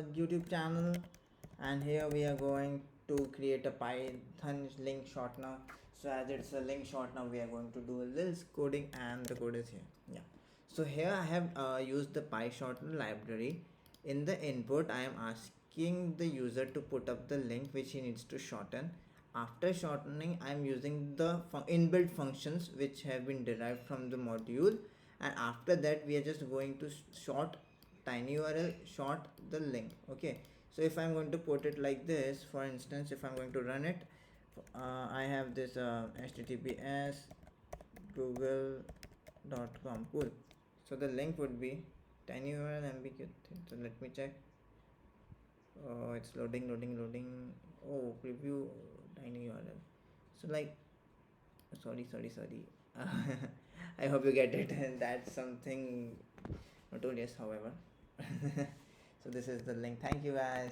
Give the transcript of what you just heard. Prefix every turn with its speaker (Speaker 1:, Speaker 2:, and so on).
Speaker 1: YouTube channel, and here we are going to create a Python link shortener. So as it's a link shortener, we are going to do a little coding, and the code is here. Yeah. So here I have used the PyShortener library. In the input, I am asking the user to put up the link which he needs to shorten. After shortening, I am using the inbuilt functions which have been derived from the module, and after that we are just going to short tinyurl short the link. Okay, so if I'm going to put it like this, for instance, if I'm going to run it, I have this https google.com. Cool. So the link would be tinyurl mbq. So let me check. Oh, it's loading. Oh, preview tinyurl. So like, sorry. I hope you get it. That's something notorious, however. So this is the link. Thank you guys.